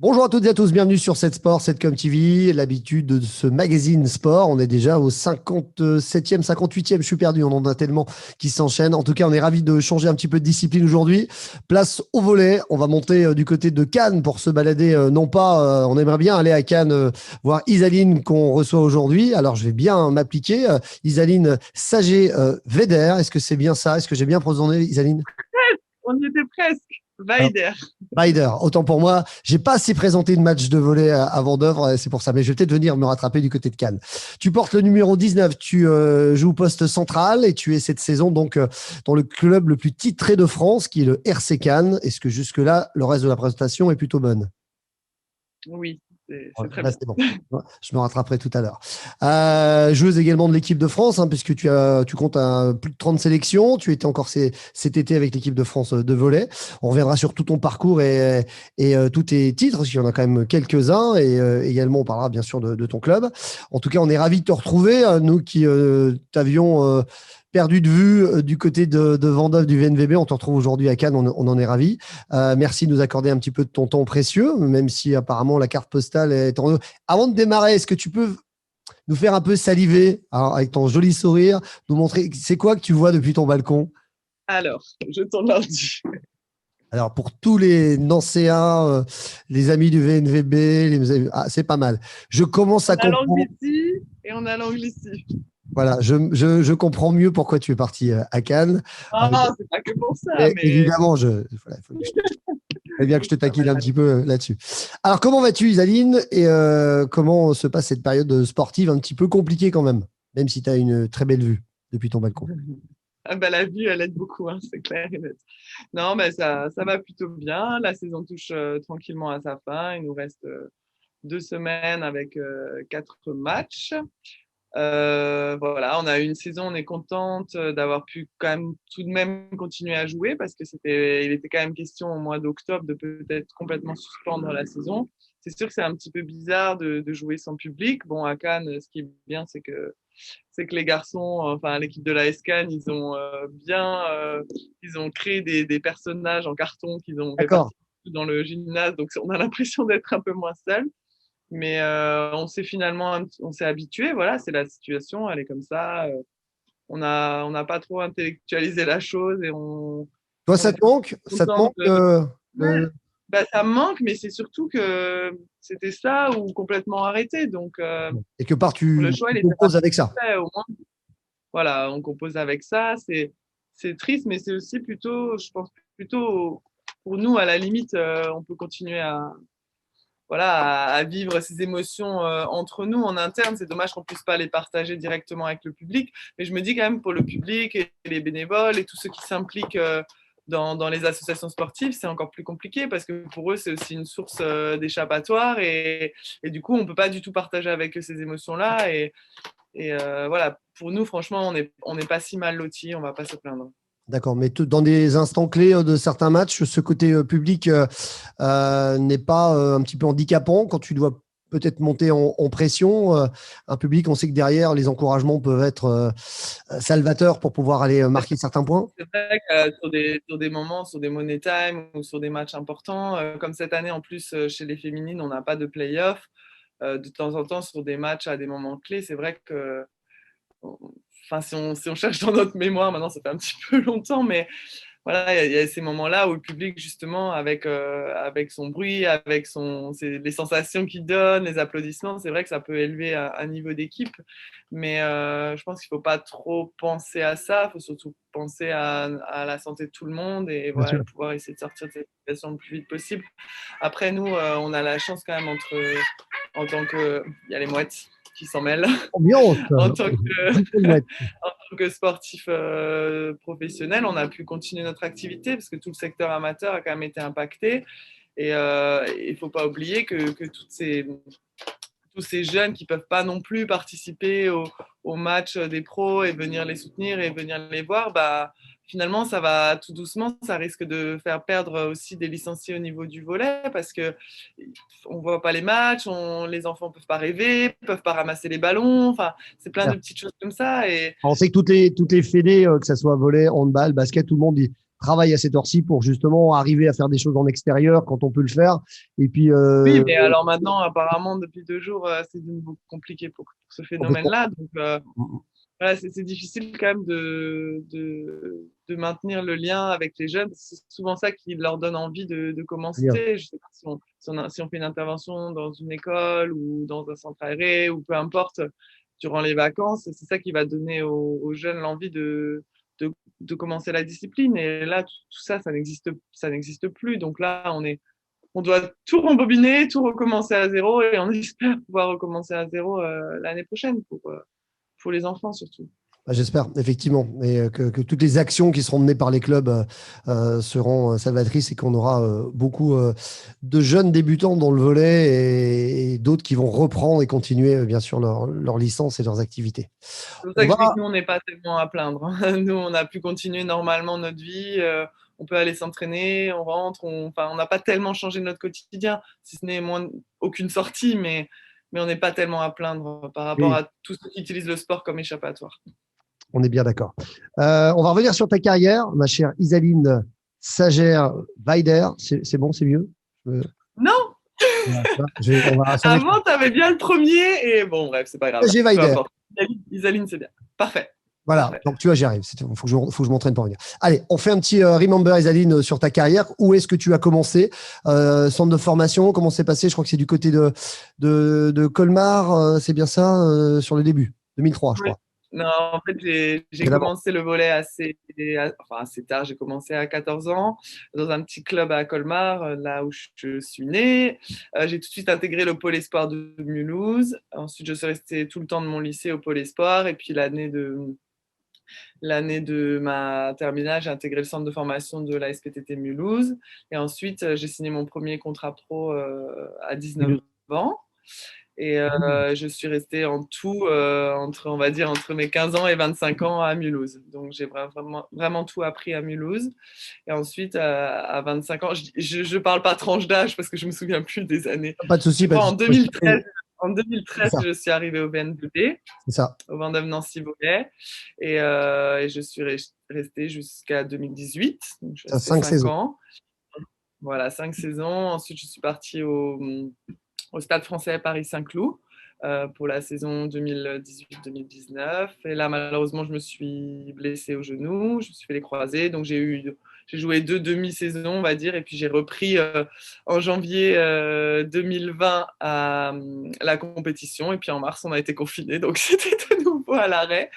Bonjour à toutes et à tous, bienvenue sur 7 Sport, 7com TV, l'habitude de ce magazine sport. On est déjà au 57e, 58e, je suis perdu, on en a tellement qui s'enchaînent. En tout cas, on est ravis de changer un petit peu de discipline aujourd'hui. Place au volley, on va monter du côté de Cannes pour se balader, non pas, on aimerait bien aller à Cannes voir Isaline qu'on reçoit aujourd'hui. Alors, je vais bien m'appliquer. Isaline Sagé-Veder, est-ce que c'est bien ça? Est-ce que j'ai bien prononcé Isaline? On y était presque. Alors, Vaider. Ryder, autant pour moi, j'ai pas assez présenté de match de volley à Vendœuvre, c'est pour ça, mais je vais peut-être venir me rattraper du côté de Cannes. Tu portes le numéro 19, tu joues au poste central et tu es cette saison donc dans le club le plus titré de France, qui est le RC Cannes. Est-ce que jusque-là, le reste de la présentation est plutôt bonne? Oui, c'est Ouais, très là, bien. c'est bon. Je me rattraperai tout à l'heure. Joueuse également de l'équipe de France, hein, puisque tu comptes plus de 30 sélections. Tu étais encore cet été avec l'équipe de France de volley. On reviendra sur tout ton parcours et tous tes titres, parce qu'il y en a quand même quelques-uns. Et également, on parlera bien sûr de ton club. En tout cas, on est ravis de te retrouver, nous qui t'avions perdu de vue du côté de Vendôme du VNVB. On te retrouve aujourd'hui à Cannes, on en est ravis. Merci de nous accorder un petit peu de ton temps précieux, même si apparemment la carte postale est en... Avant de démarrer, est-ce que tu peux nous faire un peu saliver, hein, avec ton joli sourire, nous montrer c'est quoi que tu vois depuis ton balcon? Alors, je tourne l'ordi. Alors, pour tous les Nancéens, les amis du VNVB, c'est pas mal. Je commence On à a l'angle comprendre. ici et on a l'angle ici. Voilà, je comprends mieux pourquoi tu es parti à Cannes. Euh, Ah, c'est pas que pour ça, mais mais évidemment, voilà, faut bien que je te ça va taquine un être petit peu là-dessus. Alors, comment vas-tu, Isaline? Et comment se passe cette période sportive un petit peu compliquée quand même si tu as une très belle vue depuis ton balcon? Ah bah, la vue, elle aide beaucoup, hein, c'est clair et net. Non, mais ça va plutôt bien. La saison touche tranquillement à sa fin. Il nous reste 2 semaines avec 4 matchs. Voilà, on a eu une saison, on est contente d'avoir pu quand même tout de même continuer à jouer parce que il était quand même question au mois d'octobre de peut-être complètement suspendre la saison. C'est sûr que c'est un petit peu bizarre de jouer sans public. Bon, à Cannes, ce qui est bien, c'est que les garçons, enfin l'équipe de la Cannes, ils ont créé des personnages en carton qu'ils ont D'accord, répartis dans le gymnase, donc on a l'impression d'être un peu moins seul. Mais on s'est habitué, voilà, c'est la situation, elle est comme ça. On n'a pas trop intellectualisé la chose et toi, on ça est te manque? Ça te content manque Ouais, bah, ça me manque, mais c'est surtout que c'était ça ou complètement arrêté. Donc, Et que part, le tu choix, il était composes avec ça? fait. Au moins, voilà, on compose avec ça. C'est triste, mais c'est aussi plutôt, je pense, plutôt pour nous, à la limite, on peut continuer voilà, à vivre ces émotions entre nous en interne. C'est dommage qu'on puisse pas les partager directement avec le public, mais je me dis quand même pour le public et les bénévoles et tous ceux qui s'impliquent dans les associations sportives, c'est encore plus compliqué parce que pour eux, c'est aussi une source d'échappatoire et du coup, on peut pas du tout partager avec eux ces émotions-là. Et voilà, pour nous, franchement, on n'est pas si mal lotis, on va pas se plaindre. D'accord, mais dans des instants clés de certains matchs, ce côté public n'est pas un petit peu handicapant quand tu dois peut-être monter en pression. Un public, on sait que derrière, les encouragements peuvent être salvateurs pour pouvoir aller marquer certains points. C'est vrai que sur des moments, sur des money time ou sur des matchs importants, comme cette année en plus chez les féminines, on n'a pas de play-off. De temps en temps, sur des matchs à des moments clés, c'est vrai que, enfin, si on cherche dans notre mémoire, maintenant ça fait un petit peu longtemps, mais voilà, il y a ces moments-là où le public, justement, avec son bruit, les sensations qu'il donne, les applaudissements, c'est vrai que ça peut élever un niveau d'équipe. Mais je pense qu'il ne faut pas trop penser à ça. Il faut surtout penser à la santé de tout le monde et Bien sûr. voilà, pouvoir essayer de sortir de cette situation le plus vite possible. Après, nous, on a la chance quand même en tant que. Il y a les mouettes qui s'en mêlent. Ambiance. En tant que, Beaucoup de mouettes. en tant que sportif professionnel, on a pu continuer notre activité parce que tout le secteur amateur a quand même été impacté. Et il ne faut pas oublier que tous ces jeunes qui ne peuvent pas non plus participer au match des pros et venir les soutenir et venir les voir, bah, finalement, ça va tout doucement, ça risque de faire perdre aussi des licenciés au niveau du volet parce que on voit pas les matchs, les enfants peuvent pas rêver, peuvent pas ramasser les ballons, enfin, c'est plein de petites choses comme ça. Et On sait que toutes les fédés, que ce soit volley, handball, basket, tout le monde travaille à cette heure-ci pour justement arriver à faire des choses en extérieur quand on peut le faire. Et puis, Oui, mais alors maintenant, apparemment, depuis 2 jours, c'est de nouveau compliqué pour ce complètement. phénomène-là. Donc, voilà, c'est difficile quand même de maintenir le lien avec les jeunes. C'est souvent ça qui leur donne envie de Bien. commencer. Je sais pas si on fait une intervention dans une école ou dans un centre aéré ou peu importe durant les vacances, c'est ça qui va donner aux jeunes l'envie de commencer la discipline. Et là, tout ça, ça n'existe plus. Donc là, on doit tout rembobiner, tout recommencer à zéro et on espère pouvoir recommencer à zéro l'année prochaine pour les enfants surtout. J'espère, effectivement, et que toutes les actions qui seront menées par les clubs seront salvatrices et qu'on aura beaucoup de jeunes débutants dans le volley et d'autres qui vont reprendre et continuer, bien sûr, leur licence et leurs activités. C'est pour On ça que je dis va, que nous, on n'est pas tellement à plaindre. Nous, on a pu continuer normalement notre vie. On peut aller s'entraîner, on rentre. Enfin, on n'a pas tellement changé notre quotidien, si ce n'est aucune sortie, mais on n'est pas tellement à plaindre par rapport oui, à tous ceux qui utilisent le sport comme échappatoire. on est bien d'accord. On va revenir sur ta carrière, ma chère Isaline Sager-Weider. C'est bon, c'est mieux? Non, Voilà, on va changer. avant, tu avais bien le premier et bon, bref, c'est pas grave. Peu Sager-Weider. importe. Isaline, c'est bien. Parfait. Voilà, Parfait. donc tu vois, j'y arrive. Il faut que je m'entraîne pour venir. Allez, on fait un petit remember, Isaline, sur ta carrière. Où est-ce que tu as commencé? Centre de formation, comment c'est passé? Je crois que c'est du côté de Colmar, c'est bien ça, sur le début, 2003, je Oui. crois. Non, en fait, j'ai C'est d'abord. commencé le volley assez tard. J'ai commencé à 14 ans dans un petit club à Colmar, là où je suis née. J'ai tout de suite intégré le pôle espoir de Mulhouse. Ensuite, je suis restée tout le temps de mon lycée au pôle espoir. Et puis, l'année de ma terminale, j'ai intégré le centre de formation de la SPTT Mulhouse. Et ensuite, j'ai signé mon premier contrat pro à 19 ans. Et je suis restée en tout on va dire, entre mes 15 ans et 25 ans à Mulhouse. Donc, j'ai vraiment tout appris à Mulhouse. Et ensuite, à 25 ans, je parle pas tranche d'âge parce que je me souviens plus des années. Pas de souci, Je pas de crois souci. en C'est 2013, ça, je suis arrivée au VNBP, c'est ça. au Vendôme Nancy Volley. Et je suis restée jusqu'à 2018. Donc, je suis Ça, restée 5 5 saisons. ans. Voilà, 5 saisons. Ensuite, je suis partie au Stade français Paris-Saint-Cloud pour la saison 2018-2019. Et là, malheureusement, je me suis blessée au genou, je me suis fait les croisés. Donc, j'ai joué 2 demi-saisons, on va dire, et puis j'ai repris en janvier 2020 la compétition. Et puis en mars, on a été confinés, donc c'était de nouveau à l'arrêt.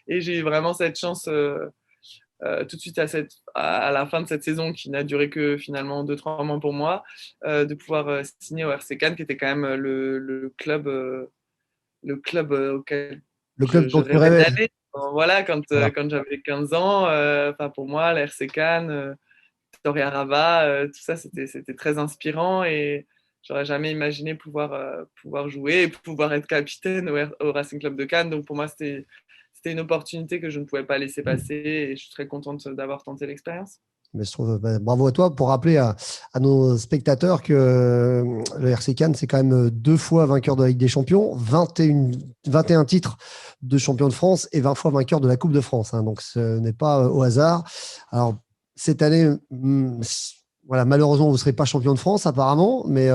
Et j'ai eu vraiment cette chance tout de suite à la fin de cette saison qui n'a duré que finalement 2-3 mois pour moi, de pouvoir signer au RC Cannes, qui était quand même le club auquel Le club je dont tu rêvais rêvais. d'aller. Voilà, Voilà. quand j'avais 15 ans, pour moi, le RC Cannes, Victoria Rava, tout ça, c'était très inspirant et j'aurais jamais imaginé pouvoir jouer et pouvoir être capitaine au Racing Club de Cannes. Donc pour moi, c'était une opportunité que je ne pouvais pas laisser passer et je suis très contente d'avoir tenté l'expérience. Mais je trouve, bravo à toi pour rappeler à nos spectateurs que le RC Cannes, c'est quand même 2 fois vainqueur de la Ligue des Champions, 21 titres de champion de France et 20 fois vainqueur de la Coupe de France. Hein. Donc, ce n'est pas au hasard. Alors, cette année, voilà, malheureusement, vous ne serez pas champion de France apparemment, mais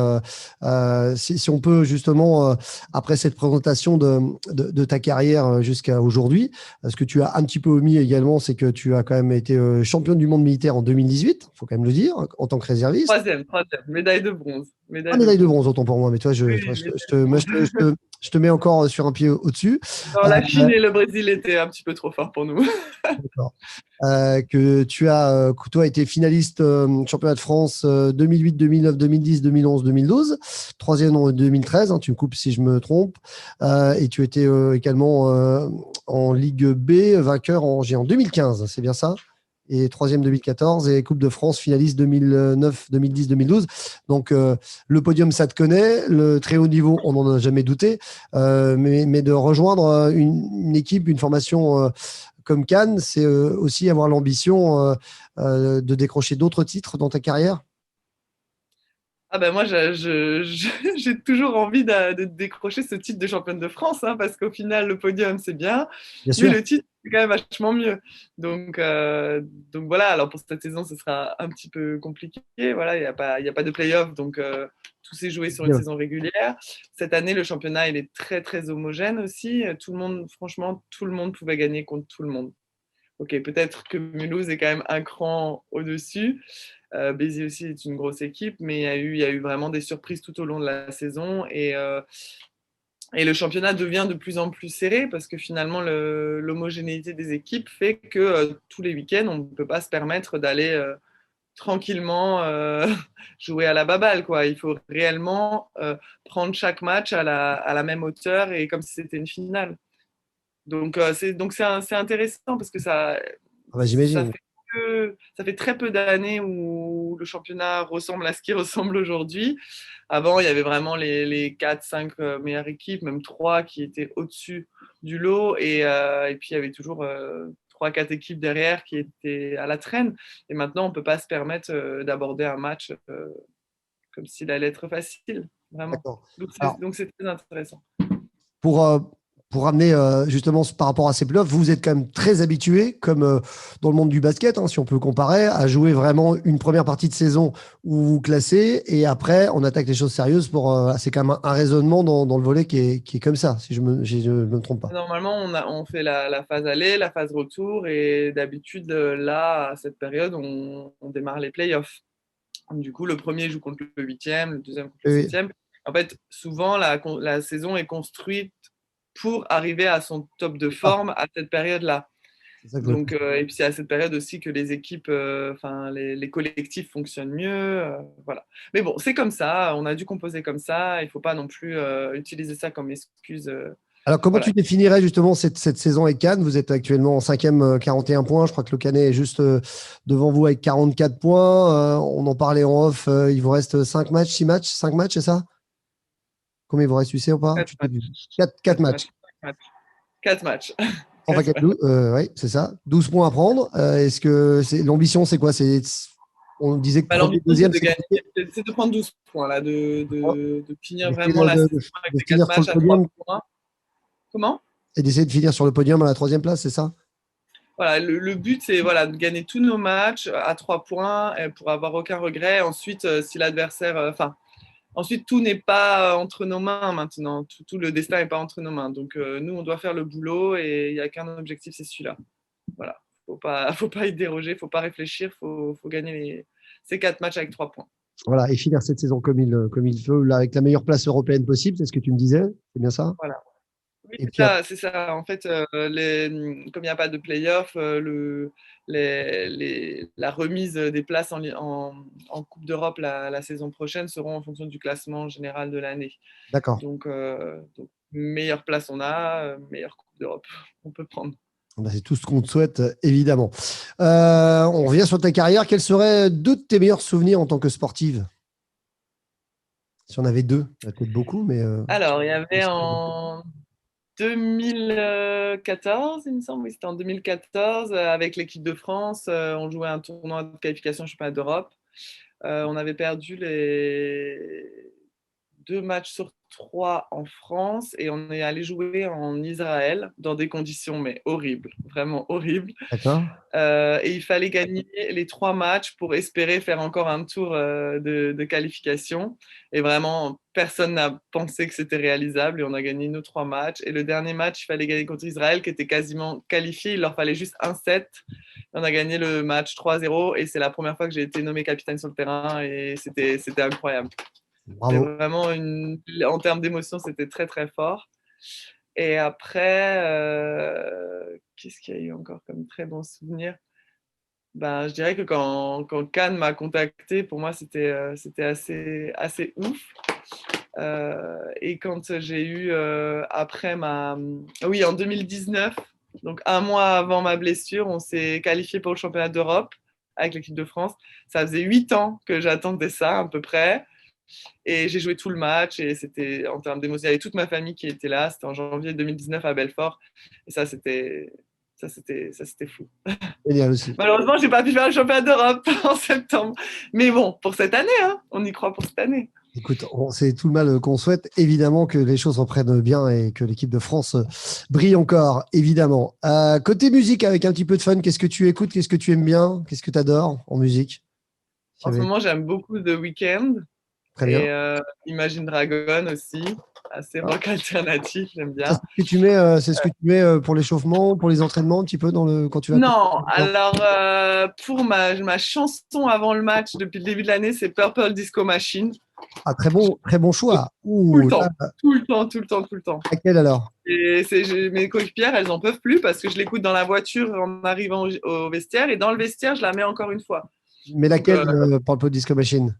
si on peut justement, après cette présentation de ta carrière jusqu'à aujourd'hui, ce que tu as un petit peu omis également, c'est que tu as quand même été champion du monde militaire en 2018, il faut quand même le dire, en tant que réserviste. Troisième, médaille de bronze. Ah, Médaille de médaille de bronze. bronze, autant pour moi, mais toi, Oui, médaille de bronze. je te mets encore sur un pied au-dessus. Dans la Euh, Chine et le Brésil étaient un petit peu trop forts pour nous. D'accord. Que tu as, que toi, été finaliste championnat de France 2008, 2009, 2010, 2011, 2012, troisième en 2013, hein, tu me coupes si je me trompe, et tu étais également en Ligue B, vainqueur en 2015, c'est bien ça? Et troisième 2014 et Coupe de France finaliste 2009, 2010, 2012. Donc le podium, ça te connaît, le très haut niveau, on n'en a jamais douté, mais de rejoindre une équipe, une formation comme Cannes, c'est aussi avoir l'ambition de décrocher d'autres titres dans ta carrière? Ah ben moi, j'ai toujours envie de décrocher ce titre de championne de France, hein, parce qu'au final, le podium, c'est bien, Bien mais sûr. le titre, c'est quand même vachement mieux. Donc, donc voilà, alors pour cette saison, ce sera un petit peu compliqué. Voilà, il y a pas de play-off, donc tout s'est joué sur une Bien. saison régulière. Cette année, le championnat, il est très, très homogène aussi. Tout le monde, franchement, tout le monde pouvait gagner contre tout le monde. Ok, peut-être que Mulhouse est quand même un cran au-dessus. Béziers aussi est une grosse équipe, mais il y a eu vraiment des surprises tout au long de la saison. Et le championnat devient de plus en plus serré parce que finalement, l'homogénéité des équipes fait que tous les week-ends, on ne peut pas se permettre d'aller tranquillement jouer à la baballe, quoi. Il faut réellement prendre chaque match à la même hauteur et comme si c'était une finale. Donc c'est intéressant parce que Ah bah, ça j'imagine. fait ça fait très peu d'années où le championnat ressemble à ce qu'il ressemble aujourd'hui. Avant, il y avait vraiment les 4-5 meilleures équipes, même 3 qui étaient au-dessus du lot. Et puis, il y avait toujours 3-4 équipes derrière qui étaient à la traîne. Et maintenant, on ne peut pas se permettre d'aborder un match comme s'il allait être facile, vraiment. D'accord. Donc, Alors, donc c'est très intéressant. pour, euh, pour ramener justement par rapport à ces playoffs, vous êtes quand même très habitué, comme dans le monde du basket, hein, si on peut comparer, à jouer vraiment une première partie de saison où vous classez et après on attaque les choses sérieuses pour. C'est quand même un raisonnement dans le volet qui est comme ça, si je me trompe pas. Normalement, on fait la phase aller, la phase retour, et d'habitude, là, à cette période, on démarre les playoffs. Du coup, le premier joue contre le huitième, le deuxième contre le Oui, oui, septième. En fait, souvent, la saison est construite pour arriver à son top de c'est ça. forme à cette période-là. C'est ça que je voulais Donc, préciser. et puis c'est à cette période aussi que les équipes, enfin les collectifs fonctionnent mieux, voilà. Mais bon, c'est comme ça. On a dû composer comme ça. Il faut pas non plus utiliser ça comme excuse. Alors, comment Voilà. tu définirais justement cette saison avec Cannes? Vous êtes actuellement en cinquième, 41 points. Je crois que le Canet est juste devant vous avec 44 points. On en parlait en off. Il vous reste 5 matchs, 6 matchs, 5 matchs, c'est ça? Combien il vous reste, tu sais ou pas? Quatre matchs. 4 Quatre matchs. matchs. Cinq matchs. Quatre matchs. Enfin, Quatre 4, matchs. oui, c'est ça. 12 points à prendre. Est-ce que l'ambition, c'est quoi? On disait que Bah, premier, l'ambition, c'est deuxième, de c'est gagner, compliqué. c'est de prendre 12 points, là, de finir D'essayer vraiment la saison avec de les finir quatre sur le matchs à 3 podium points. Comment? et d'essayer de finir sur le podium à la troisième place, c'est ça? Voilà, le but, c'est voilà, de gagner tous nos matchs à 3 points pour avoir aucun regret. Ensuite, si l'adversaire. Enfin, ensuite, tout n'est pas entre nos mains maintenant. Tout le destin n'est pas entre nos mains. Donc, nous, on doit faire le boulot et il n'y a qu'un objectif, c'est celui-là. Voilà. Faut pas y déroger, faut pas réfléchir, faut gagner ces 4 matchs avec 3 points. Voilà, et finir cette saison comme il veut, là, avec la meilleure place européenne possible, c'est ce que tu me disais, c'est bien ça? Voilà. Oui, Et puis, c'est ça. En fait, comme il n'y a pas de play-off, la remise des places en Coupe d'Europe la saison prochaine seront en fonction du classement général de l'année. d'accord. Donc, meilleure place on a, meilleure Coupe d'Europe on peut prendre. Ben, c'est tout ce qu'on te souhaite, évidemment. On revient sur ta carrière. Quels seraient deux de tes meilleurs souvenirs en tant que sportive? Si on avait deux, il y en a peut-être beaucoup, mais Alors, il y avait en 2014, il me semble, oui, c'était en 2014, avec l'équipe de France, on jouait un tournoi de qualification championnat d'Europe. On avait perdu les 2 matchs sur 3 en France et on est allé jouer en Israël dans des conditions mais horribles, vraiment horribles. d'accord. Et il fallait gagner les 3 matchs pour espérer faire encore un tour de qualification. Et vraiment, personne n'a pensé que c'était réalisable et on a gagné nos 3 matchs. Et le dernier match, il fallait gagner contre Israël qui était quasiment qualifié. Il leur fallait juste un set. On a gagné le match 3-0 et c'est la première fois que j'ai été nommé capitaine sur le terrain et c'était incroyable. C'était Bravo. vraiment en termes d'émotion, c'était très très fort. Et après, qu'est-ce qu'il y a eu encore comme très bon souvenir? Ben, je dirais que quand Cannes m'a contacté, pour moi, c'était assez ouf. Et quand j'ai eu, après Oui, en 2019, donc un mois avant ma blessure, on s'est qualifié pour le championnat d'Europe avec l'équipe de France. Ça faisait 8 ans que j'attendais ça, à peu près. Et j'ai joué tout le match et c'était en termes d'émotion. Il y avait toute ma famille qui était là. C'était en janvier 2019 à Belfort. Et ça, c'était fou. Génial aussi. Malheureusement, j'ai pas pu faire le championnat d'Europe en septembre. Mais bon, pour cette année, hein, on y croit pour cette année. Écoute, c'est tout le mal qu'on souhaite. Évidemment que les choses reprennent bien et que l'équipe de France brille encore, évidemment. Côté musique, avec un petit peu de fun, qu'est-ce que tu écoutes? Qu'est-ce que tu aimes bien? Qu'est-ce que tu adores en musique? En ce moment, j'aime beaucoup The Weeknd Très bien. et Imagine Dragon aussi. Assez Ah, rock alternatif, j'aime ça, bien. c'est ce que tu mets pour l'échauffement, pour les entraînements, un petit peu quand tu vas Non, courir? alors pour ma chanson avant le match depuis le début de l'année, c'est Purple Disco Machine. Ah, très bon choix. Tout le Ouh, là, temps, tout le temps, tout le temps, tout le temps. laquelle alors? Et mes coéquipières, elles en peuvent plus parce que je l'écoute dans la voiture en arrivant au vestiaire et dans le vestiaire, je la mets encore une fois. Mais Donc, laquelle pour le Pod Disco Machine?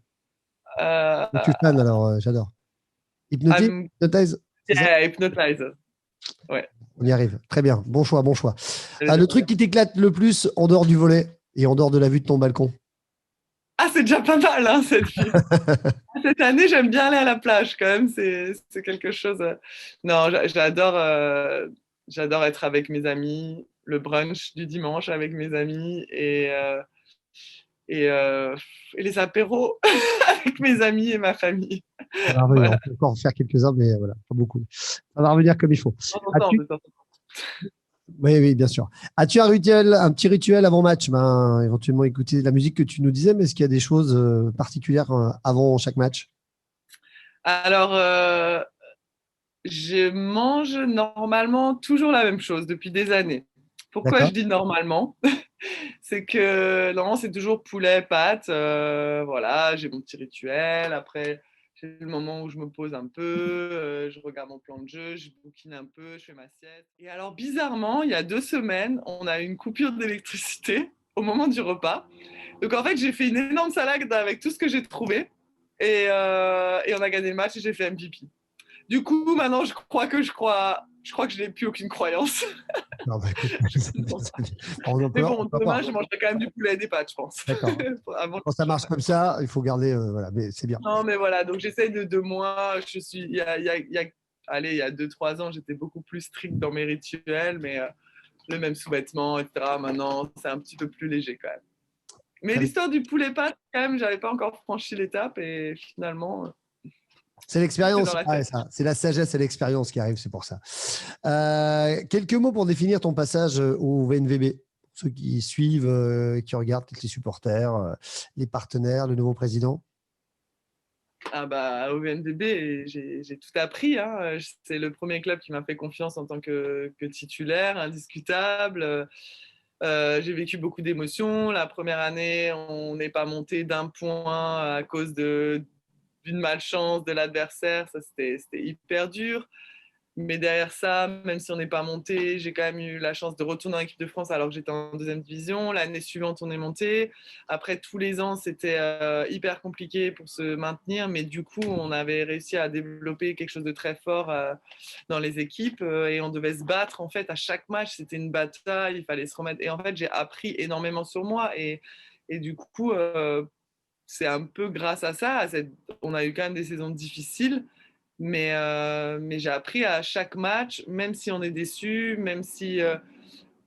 euh, Je suis fan, alors j'adore. Hypnotize? Hypnotize, c'est ça? yeah, Hypnotizer. Ouais. On y arrive. Très bien. Bon choix, bon choix. Elle est Le trop truc bien. qui t'éclate le plus en dehors du volet et en dehors de la vue de ton balcon? Ah, c'est déjà pas mal, hein, cette fille. Cette année, j'aime bien aller à la plage quand même. C'est quelque chose. Non, j'adore être avec mes amis, le brunch du dimanche avec mes amis et, euh, et les apéros avec mes amis et ma famille. Ça va revenir. Voilà. On peut encore en faire quelques-uns, mais voilà, pas beaucoup. Ça va revenir comme il faut. As-tu... De temps en temps. Oui, oui, bien sûr. As-tu un petit rituel avant match? Ben, éventuellement écouter la musique que tu nous disais, mais est-ce qu'il y a des choses particulières avant chaque match? Alors, je mange normalement toujours la même chose depuis des années. Pourquoi je D'accord. dis normalement? C'est que normalement c'est toujours poulet, pâtes. Voilà, j'ai mon petit rituel. Après, j'ai le moment où je me pose un peu, je regarde mon plan de jeu, je bouquine un peu, je fais ma sieste. Et alors bizarrement, il y a 2 semaines, on a eu une coupure d'électricité au moment du repas. Donc en fait, j'ai fait une énorme salade avec tout ce que j'ai trouvé. Et on a gagné le match et j'ai fait MVP. Du coup, maintenant, je crois que je n'ai plus aucune croyance. Non, bah, écoute, Mais bon, on peut demain, pas. je mangerai quand même du poulet et des pâtes, je pense. D'accord. Avant Quand ça le marche match. comme ça, il faut garder. Voilà, mais c'est bien. Non, mais voilà, donc j'essaie de moi. Allez, il y a 2, 3 ans, j'étais beaucoup plus stricte dans mes rituels, mais le même sous-vêtement, etc. Maintenant, c'est un petit peu plus léger quand même. Mais Très bien. l'histoire du poulet pâte, quand même, j'avais pas encore franchi l'étape et finalement, C'est c'est dans l'expérience, la ouais, tête. ça. C'est la sagesse et l'expérience qui arrivent, c'est pour ça. Quelques mots pour définir ton passage au VNVB. Ceux qui suivent, qui regardent, peut-être les supporters, les partenaires, le nouveau président. Ah bah, au VNDB, j'ai tout appris, hein. C'est le premier club qui m'a fait confiance en tant que titulaire, indiscutable. J'ai vécu beaucoup d'émotions. La première année, on n'est pas monté d'un point à cause d'une malchance de l'adversaire. Ça, c'était hyper dur. Mais derrière ça, même si on n'est pas monté, j'ai quand même eu la chance de retourner en équipe de France alors que j'étais en deuxième division. L'année suivante, on est monté. Après, tous les ans, c'était hyper compliqué pour se maintenir. Mais du coup, on avait réussi à développer quelque chose de très fort dans les équipes et on devait se battre. En fait, à chaque match, c'était une bataille. Il fallait se remettre. Et en fait, j'ai appris énormément sur moi. Et du coup, c'est un peu grâce à ça. On a eu quand même des saisons difficiles. Mais j'ai appris à chaque match, même si on est déçu, même si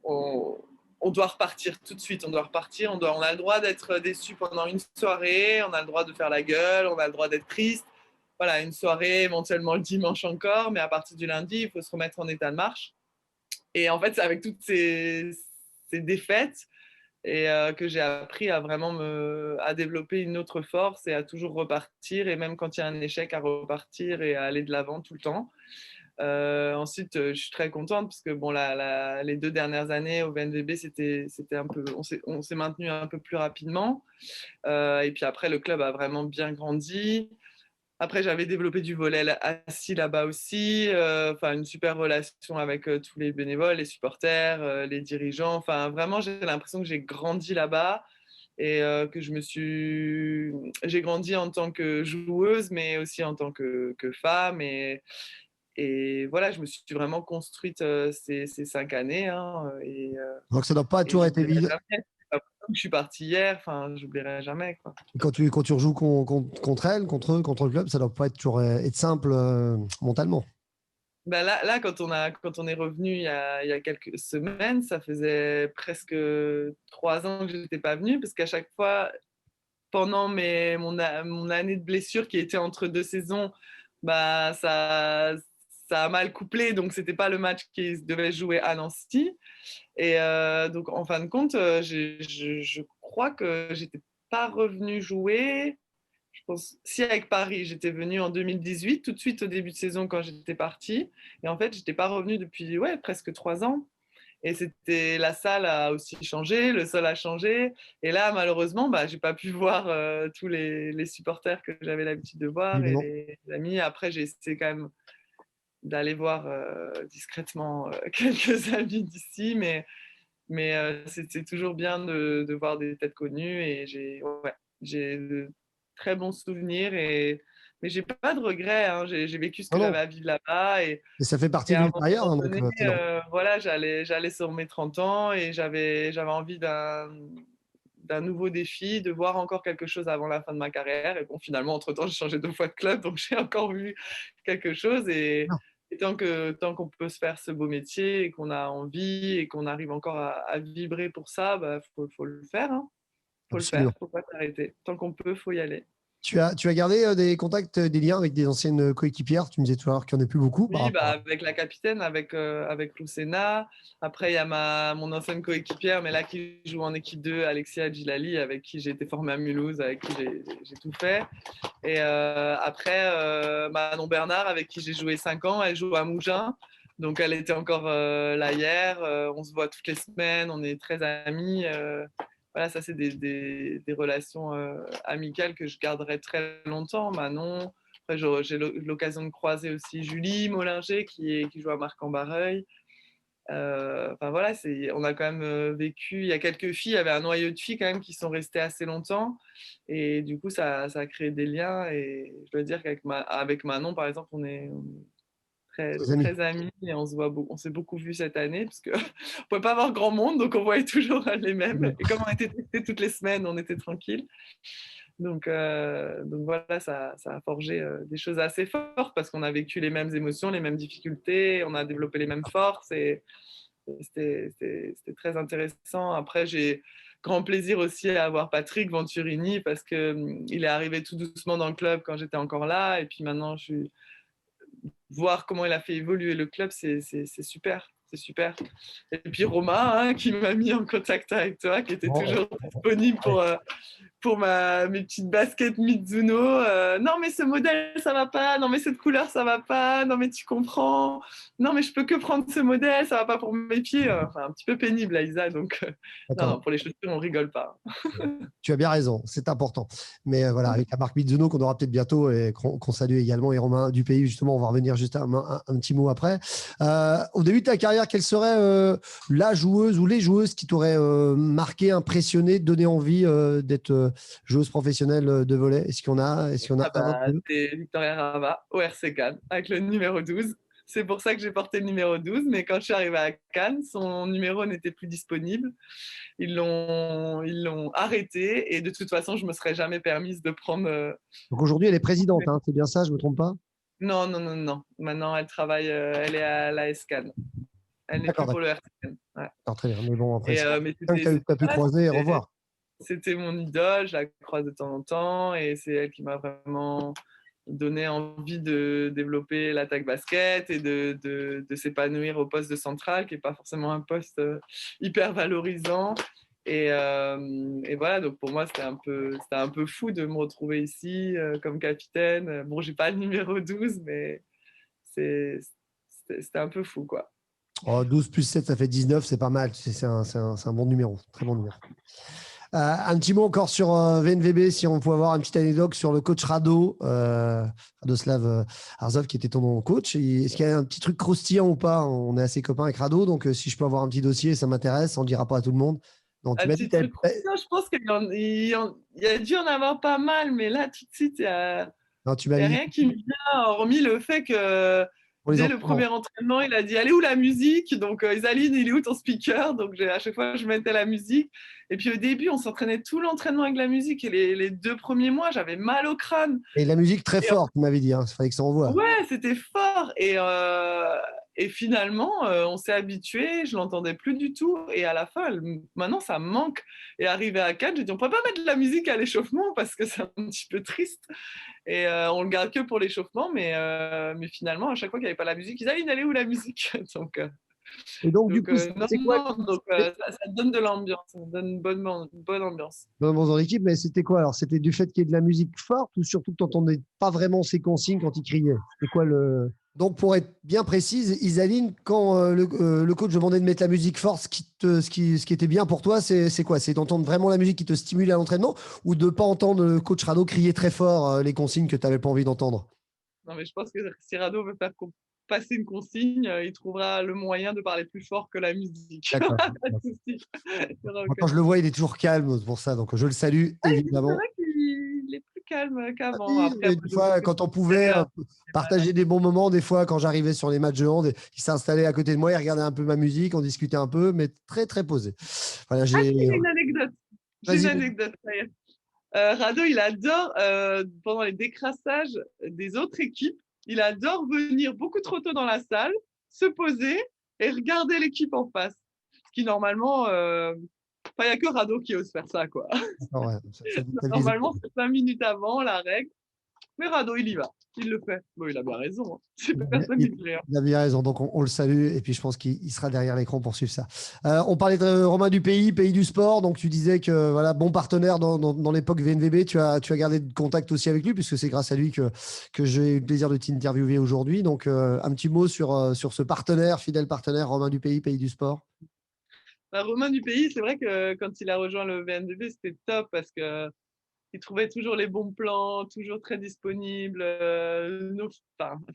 on, on doit repartir tout de suite, on doit repartir, on a le droit d'être déçu pendant une soirée, on a le droit de faire la gueule, on a le droit d'être triste. Voilà, une soirée, éventuellement le dimanche encore, mais à partir du lundi, il faut se remettre en état de marche. Et en fait, c'est avec toutes ces défaites et que j'ai appris à vraiment à développer une autre force et à toujours repartir et même quand il y a un échec à repartir et à aller de l'avant tout le temps. Ensuite, je suis très contente parce que bon, les 2 dernières années au VNVB, c'était un peu, on s'est maintenu un peu plus rapidement. Et puis après, le club a vraiment bien grandi. Après, j'avais développé du volley assis là-bas aussi. Enfin, une super relation avec tous les bénévoles, les supporters, les dirigeants. Enfin, vraiment, j'ai l'impression que j'ai grandi là-bas et que j'ai grandi en tant que joueuse, mais aussi en tant que femme. Et voilà, je me suis vraiment construite ces 5 années. Hein, Donc, ça ne doit pas et toujours être j'oublierai évident. jamais. Je suis partie hier. Enfin, j'oublierai jamais, quoi. Quand tu rejoues contre eux, contre le club, ça ne doit pas être toujours être simple mentalement. Bah là, quand on est revenu il y a quelques semaines, ça faisait presque 3 ans que je n'étais pas venue, parce qu'à chaque fois, pendant mon année de blessure qui était entre deux saisons, bah, ça a mal couplé, donc c'était pas le match qui devait jouer à Nancy. Et donc, en fin de compte, je crois que j'étais pas revenue jouer. Je pense, si avec Paris, j'étais venue en 2018, tout de suite au début de saison quand j'étais partie. Et en fait, j'étais pas revenue depuis ouais, presque 3 ans. Et c'était la salle a aussi changé, le sol a changé. Et là, malheureusement, bah, j'ai pas pu voir tous les supporters que j'avais l'habitude de voir et Évidemment. les amis. Après, j'ai essayé quand même d'aller voir discrètement quelques amis d'ici, mais c'est toujours bien de voir des têtes connues et j'ai de très bons souvenirs mais j'ai pas de regrets. Hein. J'ai vécu ce Non, que non. j'avais à vivre là-bas Et ça fait et partie à un d'une carrière, moment hein, donc donné, c'est normal. voilà, j'allais sur mes 30 ans et j'avais envie d'un nouveau défi, de voir encore quelque chose avant la fin de ma carrière. Et bon, finalement, entre-temps, j'ai changé 2 fois de club, donc j'ai encore vu quelque chose. Et tant qu'on peut se faire ce beau métier et qu'on a envie et qu'on arrive encore à vibrer pour ça, bah, faut le faire. Hein. Faut le faire, Absolument. faut pas s'arrêter. Tant qu'on peut, faut y aller. Tu as gardé des contacts, des liens avec des anciennes coéquipières. Tu me disais tout à l'heure qu'il n'y en a plus beaucoup par Oui, bah, rapport à. avec la capitaine, avec Lucena. Après, il y a mon ancienne coéquipière, mais là qui joue en équipe 2, Alexia Djilali, avec qui j'ai été formée à Mulhouse, avec qui j'ai tout fait. Et après, Manon Bernard, avec qui j'ai joué 5 ans, elle joue à Mougins. Donc, elle était encore là hier. On se voit toutes les semaines, on est très amis. Voilà, ça, c'est des relations amicales que je garderai très longtemps. Manon. Après, j'ai l'occasion de croiser aussi Julie Mollinger qui joue à Marc-en-Barreuil. Enfin voilà, on a quand même vécu. Il y a quelques filles, il y avait un noyau de filles quand même qui sont restées assez longtemps. Et du coup, ça a créé des liens. Et je dois dire avec Manon, par exemple, on est très, Tes amis? très amis et on s'est beaucoup vus cette année parce qu'on ne pouvait pas avoir grand monde, donc on voyait toujours les mêmes. Et comme on était testés toutes les semaines, on était tranquille. Donc voilà, ça a forgé des choses assez fortes parce qu'on a vécu les mêmes émotions, les mêmes difficultés, on a développé les mêmes forces et c'était très intéressant. Après, j'ai grand plaisir aussi à avoir Patrick Venturini parce que il est arrivé tout doucement dans le club quand j'étais encore là et puis maintenant, voir comment il a fait évoluer le club, c'est super. C'est super. Et puis Romain, hein, qui m'a mis en contact avec toi, qui était Bon, toujours disponible pour mes petites baskets Mizuno. Non, mais ce modèle, ça va pas. Non, mais cette couleur, ça va pas. Non, mais tu comprends. Non, mais je peux que prendre ce modèle, ça va pas pour mes pieds. Enfin, un petit peu pénible, Aïsa. Donc, non, d'accord. non, pour les chaussures, on rigole pas. Tu as bien raison, c'est important. Mais voilà, avec la marque Mizuno qu'on aura peut-être bientôt et qu'on salue également, et Romain du pays, justement, on va revenir juste un petit mot après. Au début de ta carrière, quelle serait la joueuse ou les joueuses qui t'auraient marqué, impressionné, donné envie d'être joueuse professionnelle de volley? Est-ce qu'il y en a Ah un, bah, deux? c'est Victoria Rava au RC Cannes avec le numéro 12. C'est pour ça que j'ai porté le numéro 12, mais quand je suis arrivée à Cannes, son numéro n'était plus disponible. Ils l'ont arrêté et de toute façon, je me serais jamais permise de prendre. Donc aujourd'hui, elle est présidente, hein, c'est bien ça, je me trompe pas? Non, non, non, non. Maintenant, elle travaille, elle est à la Cannes. Elle n'est D'accord, plus pour d'accord. le RC Cannes. Ouais. Alors, très bien. Mais bon, après, Et, c'est mais quelqu'un que tu as pu voilà, croiser et revoir. c'était mon idole. Je la croise de temps en temps et c'est elle qui m'a vraiment donné envie de développer l'attaque basket et de s'épanouir au poste de central, qui n'est pas forcément un poste hyper valorisant. Et voilà, donc pour moi, c'était un peu fou de me retrouver ici comme capitaine. Bon, j'ai pas le numéro 12, mais c'est, c'était un peu fou, quoi. Oh, 12 plus 7, ça fait 19, c'est pas mal. C'est un bon numéro. Très bon numéro. Un petit mot encore sur VNVB, si on peut avoir une petite anecdote sur le coach Radoslav Arzov, qui était ton coach. Est-ce qu'il y a un petit truc croustillant ou pas? On est assez copains avec Rado, donc si je peux avoir un petit dossier, ça m'intéresse. On ne dira pas à tout le monde. Donc, tu Un m'as dit petit que truc croustillant, je pense il y a dû en avoir pas mal, mais là, tout de suite, non, tu il y a m'avais dit. rien qui me vient, hormis le fait que Pour les Dès le entraînements. premier entraînement, il a dit: «Elle est où la musique?» Donc Isaline, il est où ton speaker? Donc à chaque fois, je mettais la musique. Et puis au début, on s'entraînait tout l'entraînement avec la musique. Et les 2 premiers mois, j'avais mal au crâne. Et la musique très Et forte, tu m'avais dit, hein. Il fallait que ça envoie. ouais, c'était fort. Et finalement, on s'est habitué. Je l'entendais plus du tout. Et à la fin, maintenant, ça me manque. Et arrivé à Cannes, j'ai dit: on peut pas mettre de la musique à l'échauffement parce que c'est un petit peu triste. Et on le garde que pour l'échauffement. Mais finalement, à chaque fois qu'il n'y avait pas la musique, ils disaient: elle est où la musique? Et donc, du coup, Non, c'est quoi? non, donc ça donne de l'ambiance, ça donne une bonne ambiance. Dans l'équipe, mais c'était quoi alors? C'était du fait qu'il y ait de la musique forte ou surtout que tu n'entendais pas vraiment ses consignes quand il criait? C'était quoi le. Donc, pour être bien précise, Isaline, quand le coach demandait de mettre la musique forte, ce qui était bien pour toi, c'est quoi? C'est d'entendre vraiment la musique qui te stimule à l'entraînement ou de ne pas entendre le coach Rado crier très fort les consignes que tu n'avais pas envie d'entendre? Non, mais je pense que si Rado veut faire passer une consigne, il trouvera le moyen de parler plus fort que la musique. D'accord. Pas de souci. Il y aura Moi, aucun quand je le souci. vois, il est toujours calme pour ça, donc je le salue C'est évidemment. vrai qu'il est plus calme Ah qu'avant. oui, Après, mais des fois, quand on pouvait partager des bons moments, des fois, quand j'arrivais sur les matchs de hand, il s'installait à côté de moi, il regardait un peu ma musique, on discutait un peu, mais très, très posé. Voilà, ah, si, j'ai une anecdote. J'ai une Vas-y. anecdote, ça y est. Rado, il adore, pendant les décrassages des autres équipes, il adore venir beaucoup trop tôt dans la salle, se poser et regarder l'équipe en face. Ce qui, normalement, il n'y a que Rado qui ose faire ça, quoi. D'accord, ouais, ça déstabilise. Normalement, c'est 5 minutes avant la règle. Mais Rado, il y va. Il le fait. Bon, il a bien raison. Hein. C'est personne qui Il dit rien. il a bien raison, donc on le salue et puis je pense qu'il sera derrière l'écran pour suivre ça. On parlait de Romain du pays du sport, donc tu disais que voilà, bon partenaire dans l'époque VNVB, tu as gardé de contact aussi avec lui puisque c'est grâce à lui que j'ai eu le plaisir de t'interviewer aujourd'hui. Donc un petit mot sur ce partenaire, fidèle partenaire, Romain du pays du sport. Romain du pays, c'est vrai que quand il a rejoint le VNDB, c'était top parce que il trouvait toujours les bons plans, toujours très disponible, nos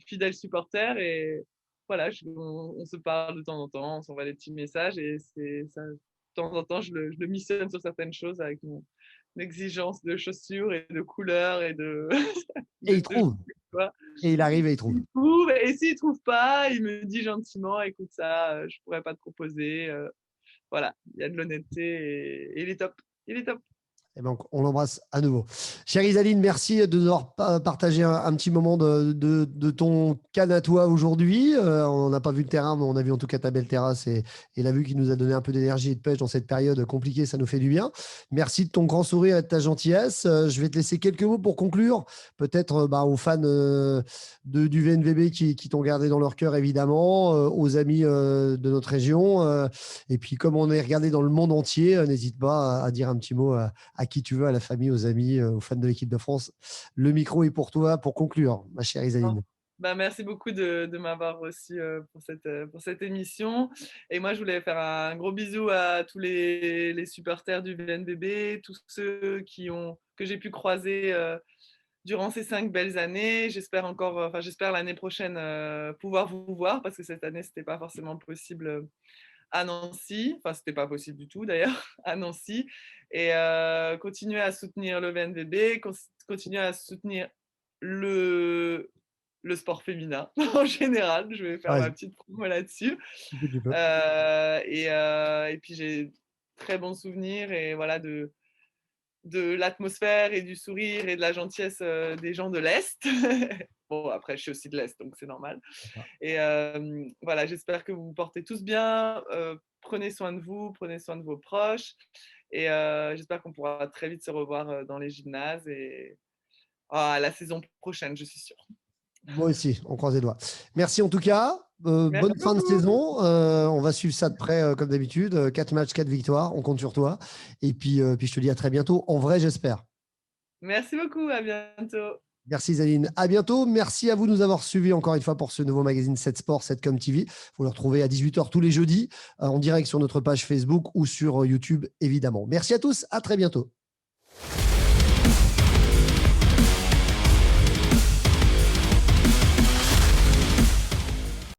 fidèles supporters. Et voilà, on se parle de temps en temps, on s'envoie des petits messages et ça, de temps en temps, je le missionne sur certaines choses avec mon exigence de chaussures et de couleurs et de, Et il de trouve, et il arrive et il trouve. il trouve. Et s'il trouve pas, il me dit gentiment: écoute, ça, je pourrais pas te proposer. Voilà, il y a de l'honnêteté et il est top. Il est top. Eh ben, on l'embrasse à nouveau. Chère Isaline, merci de nous avoir partagé un petit moment de ton can à toi aujourd'hui. On n'a pas vu le terrain, mais on a vu en tout cas ta belle terrasse et la vue qui nous a donné un peu d'énergie et de pêche dans cette période compliquée. Ça nous fait du bien. Merci de ton grand sourire et de ta gentillesse. Je vais te laisser quelques mots pour conclure. Peut-être aux fans du VNVB qui t'ont gardé dans leur cœur, évidemment, aux amis de notre région. Et puis, comme on est regardé dans le monde entier, n'hésite pas à dire un petit mot à qui tu veux, à la famille, aux amis, aux fans de l'équipe de France. Le micro est pour toi pour conclure, ma chère Isaline. Merci beaucoup de m'avoir reçu pour cette émission. Et moi, je voulais faire un gros bisou à tous les supporters du VNBB, tous ceux que j'ai pu croiser durant ces 5 belles années. J'espère l'année prochaine pouvoir vous voir parce que cette année, c'était pas forcément possible à Nancy. Enfin, c'était pas possible du tout d'ailleurs à Nancy. Et continuer à soutenir le VNVB, continuer à soutenir le sport féminin en général. Je vais faire Ah, ma petite promo là-dessus. tu peux. Et puis j'ai très bons souvenirs et voilà de l'atmosphère et du sourire et de la gentillesse des gens de l'Est. Bon, après, je suis aussi de l'Est, donc c'est normal. Et voilà, j'espère que vous vous portez tous bien. Prenez soin de vous, prenez soin de vos proches. Et j'espère qu'on pourra très vite se revoir dans les gymnases et la saison prochaine, je suis sûre. Moi aussi, on croise les doigts. Merci en tout cas. Merci Bonne fin de beaucoup. saison. On va suivre ça de près comme d'habitude. 4 matchs, 4 victoires. On compte sur toi. Et puis je te dis à très bientôt. En vrai, j'espère. Merci beaucoup. À bientôt. Merci Zaline. À bientôt. Merci à vous de nous avoir suivis encore une fois pour ce nouveau magazine 7 Sport, 7com TV. Vous le retrouvez à 18h tous les jeudis en direct sur notre page Facebook ou sur YouTube évidemment. Merci à tous. À très bientôt.